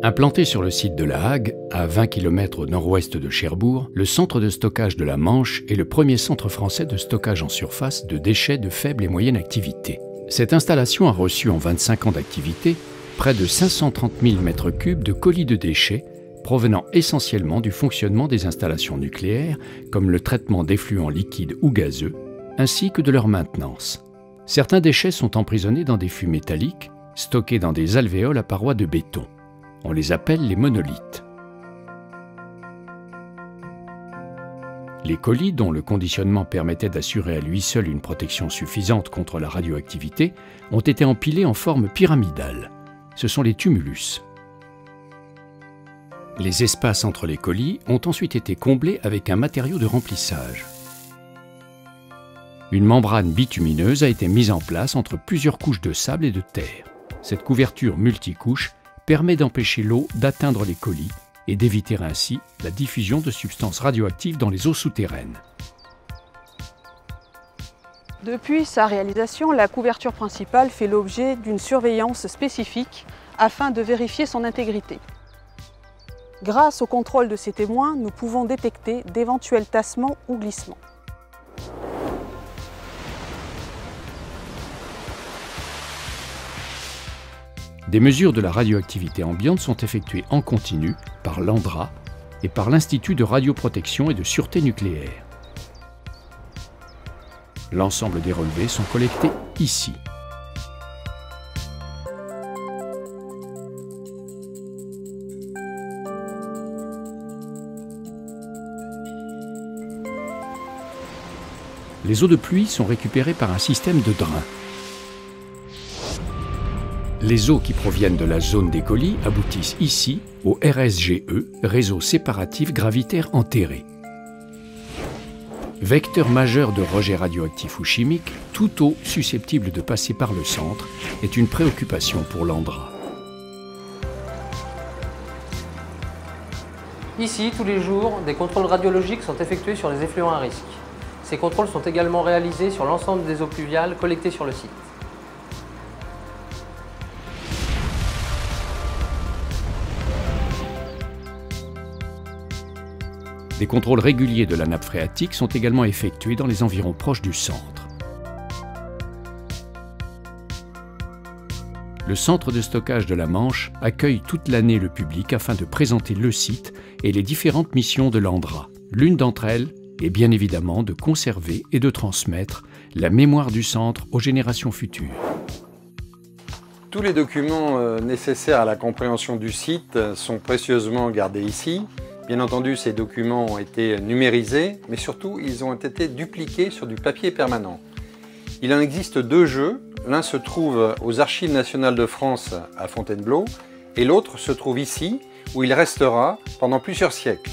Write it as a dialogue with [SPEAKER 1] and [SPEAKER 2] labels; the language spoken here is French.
[SPEAKER 1] Implanté sur le site de La Hague, à 20 km au nord-ouest de Cherbourg, le centre de stockage de la Manche est le premier centre français de stockage en surface de déchets de faible et moyenne activité. Cette installation a reçu en 25 ans d'activité près de 530 000 m3 de colis de déchets provenant essentiellement du fonctionnement des installations nucléaires, comme le traitement d'effluents liquides ou gazeux, ainsi que de leur maintenance. Certains déchets sont emprisonnés dans des fûts métalliques, stockés dans des alvéoles à parois de béton. On les appelle les monolithes. Les colis, dont le conditionnement permettait d'assurer à lui seul une protection suffisante contre la radioactivité, ont été empilés en forme pyramidale. Ce sont les tumulus. Les espaces entre les colis ont ensuite été comblés avec un matériau de remplissage. Une membrane bitumineuse a été mise en place entre plusieurs couches de sable et de terre. Cette couverture multicouche permet d'empêcher l'eau d'atteindre les colis et d'éviter ainsi la diffusion de substances radioactives dans les eaux souterraines.
[SPEAKER 2] Depuis sa réalisation, la couverture principale fait l'objet d'une surveillance spécifique afin de vérifier son intégrité. Grâce au contrôle de ces témoins, nous pouvons détecter d'éventuels tassements ou glissements.
[SPEAKER 1] Des mesures de la radioactivité ambiante sont effectuées en continu par l'ANDRA et par l'Institut de radioprotection et de sûreté nucléaire. L'ensemble des relevés sont collectés ici. Les eaux de pluie sont récupérées par un système de drain. Les eaux qui proviennent de la zone des colis aboutissent ici au RSGE, réseau séparatif gravitaire enterré. Vecteur majeur de rejet radioactif ou chimique, toute eau susceptible de passer par le centre est une préoccupation pour l'ANDRA.
[SPEAKER 3] Ici, tous les jours, des contrôles radiologiques sont effectués sur les effluents à risque. Ces contrôles sont également réalisés sur l'ensemble des eaux pluviales collectées sur le site.
[SPEAKER 1] Des contrôles réguliers de la nappe phréatique sont également effectués dans les environs proches du centre. Le centre de stockage de la Manche accueille toute l'année le public afin de présenter le site et les différentes missions de l'ANDRA. L'une d'entre elles est bien évidemment de conserver et de transmettre la mémoire du centre aux générations futures.
[SPEAKER 4] Tous les documents nécessaires à la compréhension du site sont précieusement gardés ici. Bien entendu, ces documents ont été numérisés, mais surtout, ils ont été dupliqués sur du papier permanent. Il en existe deux jeux. L'un se trouve aux Archives nationales de France à Fontainebleau et l'autre se trouve ici, où il restera pendant plusieurs siècles.